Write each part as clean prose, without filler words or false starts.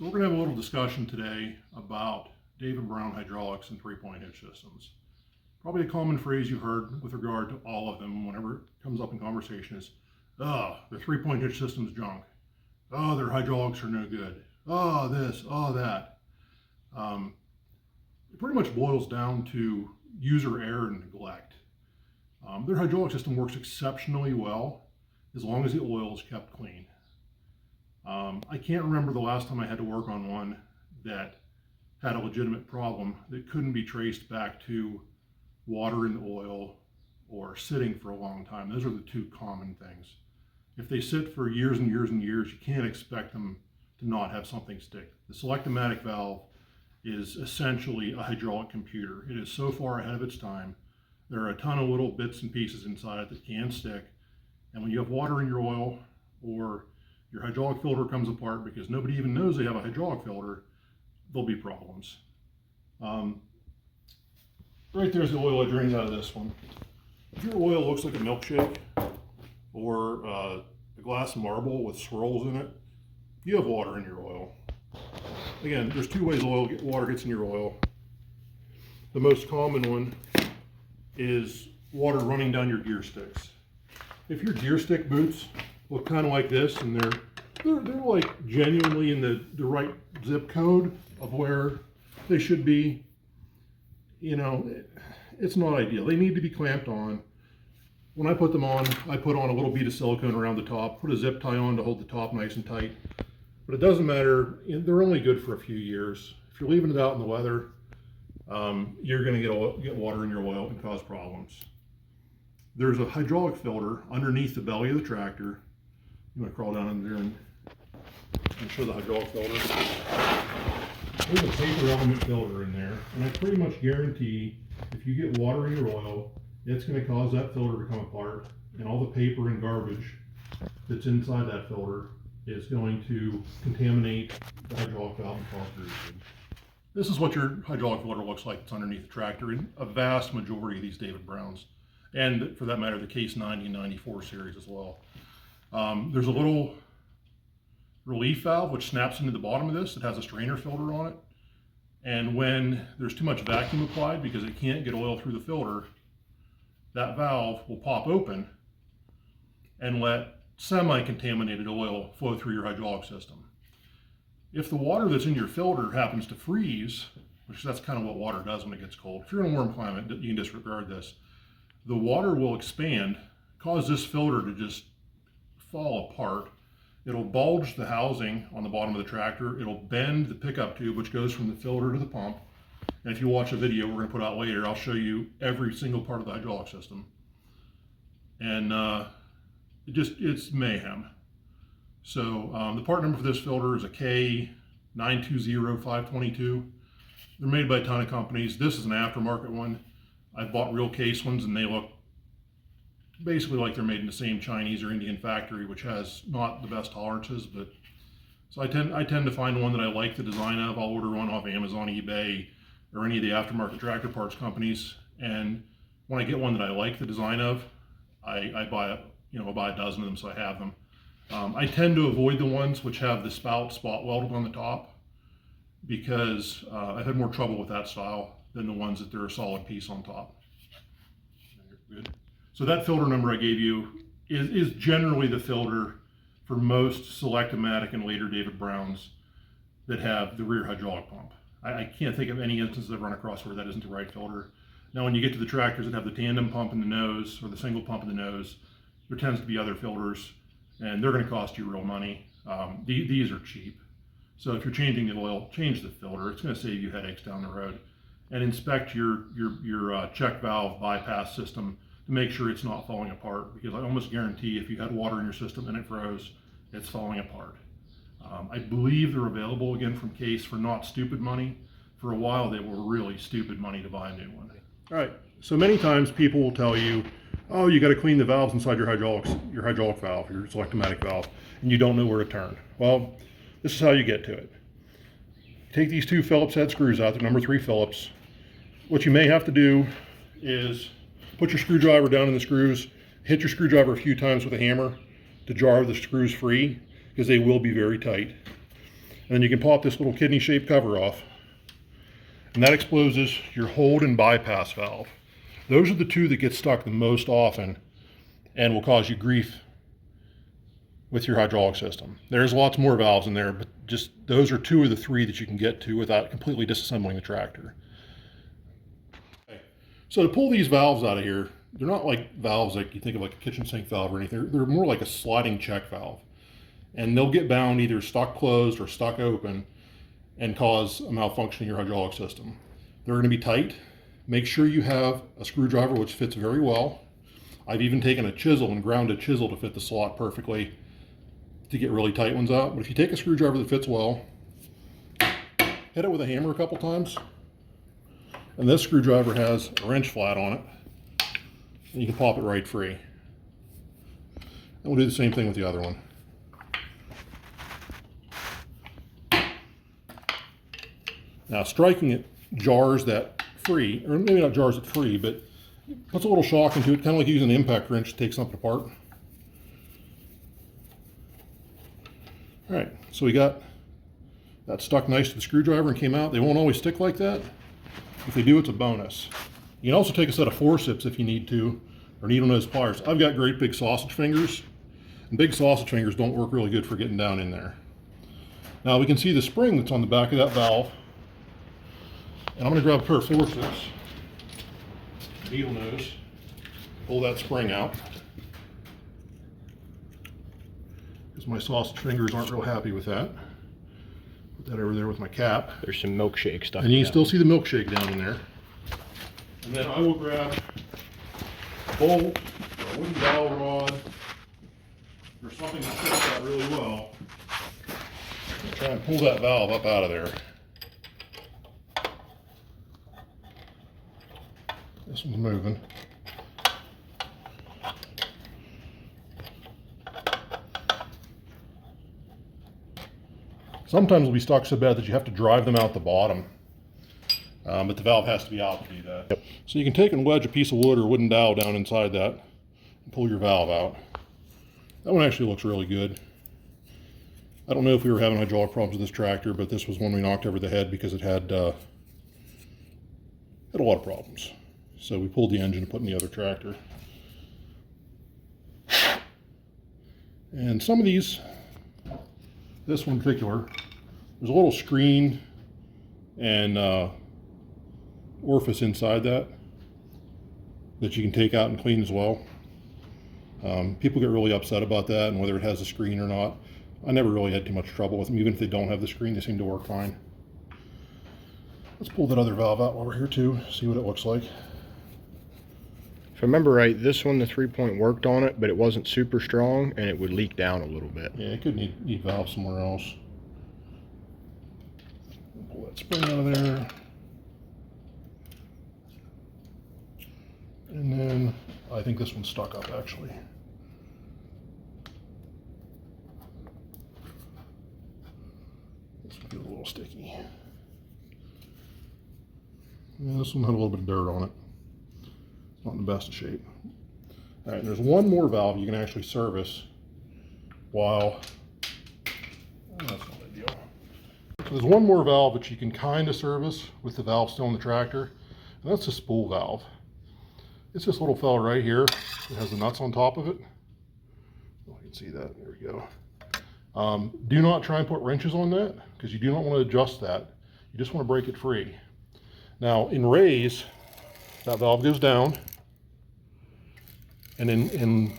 So we're going to have a little discussion today about David Brown hydraulics and three-point hitch systems. Probably a common phrase you've heard with regard to all of them whenever it comes up in conversation is, oh, the three-point hitch system's junk. Oh, their hydraulics are no good. Oh, this, oh, that. It pretty much boils down to user error and neglect. Their hydraulic system works exceptionally well as long as the oil is kept clean. I can't remember the last time I had to work on one that had a legitimate problem that couldn't be traced back to water in the oil or sitting for a long time. Those are the two common things. If they sit for years and years and years, you can't expect them to not have something stick. The Selectamatic valve is essentially a hydraulic computer. It is so far ahead of its time. There are a ton of little bits and pieces inside it that can stick. And when you have water in your oil or your hydraulic filter comes apart because nobody even knows they have a hydraulic filter, there'll be problems. Right there's the oil that drains out of this one. If your oil looks like a milkshake or a glass marble with swirls in it, you have water in your oil. Again, there's two ways water gets in your oil. The most common one is water running down your gear sticks. If your gear stick boots look kind of like this and they're like genuinely in the right zip code of where they should be, you know, it's not ideal. They need to be clamped on. When I put them on, I put on a little bead of silicone around the top, put a zip tie on to hold the top nice and tight. But it doesn't matter, they're only good for a few years. If you're leaving it out in the weather, you're gonna get water in your oil and cause problems. There's a hydraulic filter underneath the belly of the tractor. You wanna crawl down in there and show the hydraulic filter. There's a paper element filter in there, and I pretty much guarantee if you get water in your oil, it's gonna cause that filter to come apart, and all the paper and garbage that's inside that filter is going to contaminate the hydraulic valve and cause greasing. This is what your hydraulic filter looks like. It's underneath the tractor in a vast majority of these David Browns, and for that matter, the Case 90 and 94 series as well. There's a little relief valve which snaps into the bottom of this. It has a strainer filter on it, and when there's too much vacuum applied because it can't get oil through the filter, that valve will pop open and let semi-contaminated oil flow through your hydraulic system. If the water that's in your filter happens to freeze, which that's kind of what water does when it gets cold, if you're in a warm climate, you can disregard this. The water will expand, cause this filter to just fall apart. It'll bulge the housing on the bottom of the tractor. It'll bend the pickup tube, which goes from the filter to the pump. And if you watch a video we're going to put out later, I'll show you every single part of the hydraulic system. And it's mayhem. So the part number for this filter is a K920522. They're made by a ton of companies. This is an aftermarket one. I've bought real case ones and they look basically like they're made in the same Chinese or Indian factory, which has not the best tolerances. But so I tend to find one that I like the design of. I'll order one off Amazon, eBay, or any of the aftermarket tractor parts companies. And when I get one that I like the design of, I buy a dozen of them, so I have them. I tend to avoid the ones which have the spout spot welded on the top because I've had more trouble with that style than the ones that they're a solid piece on top. Good. So that filter number I gave you is generally the filter for most Selectamatic and later David Browns that have the rear hydraulic pump. I can't think of any instances I've run across where that isn't the right filter. Now when you get to the tractors that have the tandem pump in the nose or the single pump in the nose, there tends to be other filters and they're going to cost you real money. These are cheap. So if you're changing the oil, change the filter. It's going to save you headaches down the road. And inspect your check valve bypass system to make sure it's not falling apart, because I almost guarantee if you had water in your system and it froze, it's falling apart. I believe they're available again from Case for not stupid money. For a while they were really stupid money to buy a new one. All right, so many times people will tell you, oh, you got to clean the valves inside your hydraulic valve, your Selectamatic valve, and you don't know where to turn. Well, this is how you get to it. Take these two Phillips head screws out, they're number 3 Phillips. What you may have to do is put your screwdriver down in the screws, hit your screwdriver a few times with a hammer to jar the screws free, because they will be very tight. And then you can pop this little kidney-shaped cover off, and that exposes your hold and bypass valve. Those are the two that get stuck the most often and will cause you grief with your hydraulic system. There's lots more valves in there, but just those are two of the three that you can get to without completely disassembling the tractor. Okay. So to pull these valves out of here, they're not like valves like you think of like a kitchen sink valve or anything. They're more like a sliding check valve. And they'll get bound either stuck closed or stuck open and cause a malfunction in your hydraulic system. They're going to be tight. Make sure you have a screwdriver which fits very well. I've even taken a chisel and ground a chisel to fit the slot perfectly to get really tight ones out. But if you take a screwdriver that fits well, hit it with a hammer a couple times, and this screwdriver has a wrench flat on it, and you can pop it right free. And we'll do the same thing with the other one. Now striking it jars that free, or maybe not jars it free, but puts a little shock into it, kind of like using an impact wrench to take something apart. All right, so we got that stuck nice to the screwdriver and came out. They won't always stick like that. If they do, it's a bonus. You can also take a set of forceps if you need to, or needle nose pliers. I've got great big sausage fingers, and big sausage fingers don't work really good for getting down in there. Now we can see the spring that's on the back of that valve. And I'm going to grab a pair of forceps, needle nose, pull that spring out, because my sausage fingers aren't real happy with that. Put that over there with my cap. There's some milkshake stuff. And you can still see the milkshake down in there. And then I will grab a bolt, or a wooden dowel rod, or something that fits that really well, and try and pull that valve up out of there. This one's moving. Sometimes they'll be stuck so bad that you have to drive them out the bottom. But the valve has to be out to do that. Yep. So you can take and wedge a piece of wood or wooden dowel down inside that and pull your valve out. That one actually looks really good. I don't know if we were having hydraulic problems with this tractor, but this was one we knocked over the head because it had a lot of problems. So we pulled the engine and put in the other tractor. And some of these, this one in particular, there's a little screen and orifice inside that you can take out and clean as well. People get really upset about that and whether it has a screen or not. I never really had too much trouble with them. Even if they don't have the screen, they seem to work fine. Let's pull that other valve out while we're here too, see what it looks like. If I remember right, this one, the 3-point worked on it, but it wasn't super strong and it would leak down a little bit. Yeah, it could need valve somewhere else. Pull that spring out of there. And then I think this one's stuck up actually. This one feels a little sticky. Yeah, this one had a little bit of dirt on it. Not in the best of shape. All right, there's one more valve you can actually service while, that's not ideal. So there's one more valve that you can kind of service with the valve still in the tractor, and that's the spool valve. It's this little fella right here. It has the nuts on top of it. Oh, you can see that, there we go. Do not try and put wrenches on that because you do not want to adjust that. You just want to break it free. Now in raise, that valve goes down, and in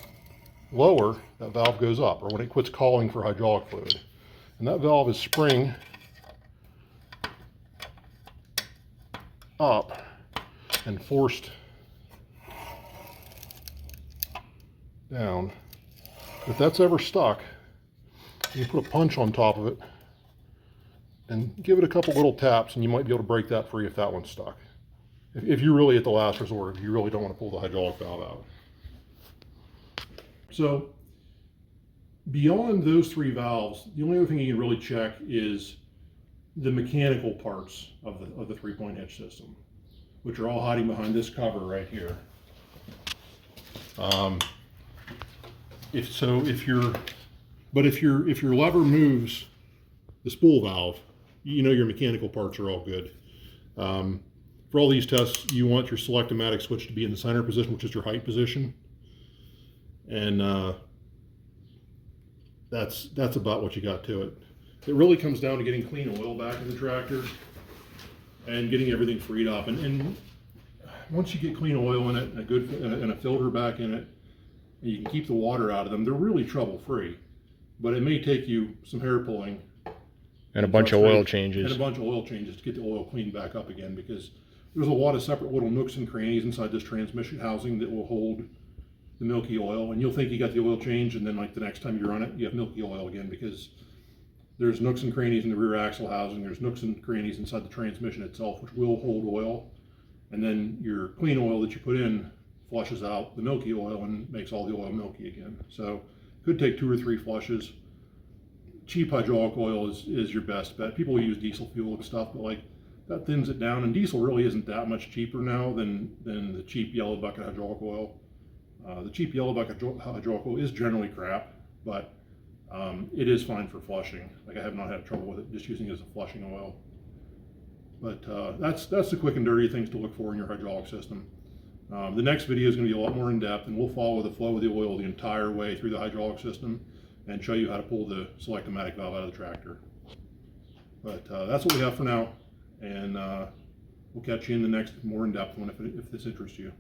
lower, that valve goes up, or when it quits calling for hydraulic fluid. And that valve is spring up and forced down. If that's ever stuck, you can put a punch on top of it and give it a couple little taps, and you might be able to break that free if that one's stuck. If you're really at the last resort, if you really don't want to pull the hydraulic valve out. So beyond those three valves, the only other thing you can really check is the mechanical parts of the 3-point hitch system, which are all hiding behind this cover right here. If your lever moves the spool valve, you know your mechanical parts are all good. For all these tests, you want your Selectamatic switch to be in the center position, which is your height position. And that's about what you got to it. It really comes down to getting clean oil back in the tractor and getting everything freed up. And once you get clean oil in it, and a filter back in it, and you can keep the water out of them, they're really trouble-free. But it may take you some hair pulling and a bunch of oil changes. And a bunch of oil changes to get the oil cleaned back up again, because there's a lot of separate little nooks and crannies inside this transmission housing that will hold the milky oil, and you'll think you got the oil change, and then like the next time you run it, you have milky oil again, because there's nooks and crannies in the rear axle housing, there's nooks and crannies inside the transmission itself, which will hold oil, and then your clean oil that you put in flushes out the milky oil and makes all the oil milky again. So could take 2 or 3 flushes. Cheap hydraulic oil is your best bet. People use diesel fuel and stuff, but like that thins it down, and diesel really isn't that much cheaper now than the cheap yellow bucket hydraulic oil. The cheap yellow bucket hydraulic oil is generally crap, but it is fine for flushing. Like I have not had trouble with it just using it as a flushing oil. But that's the quick and dirty things to look for in your hydraulic system. The next video is going to be a lot more in depth, and we'll follow the flow of the oil the entire way through the hydraulic system and show you how to pull the Selectamatic valve out of the tractor. But that's what we have for now, and we'll catch you in the next more in depth one if this interests you.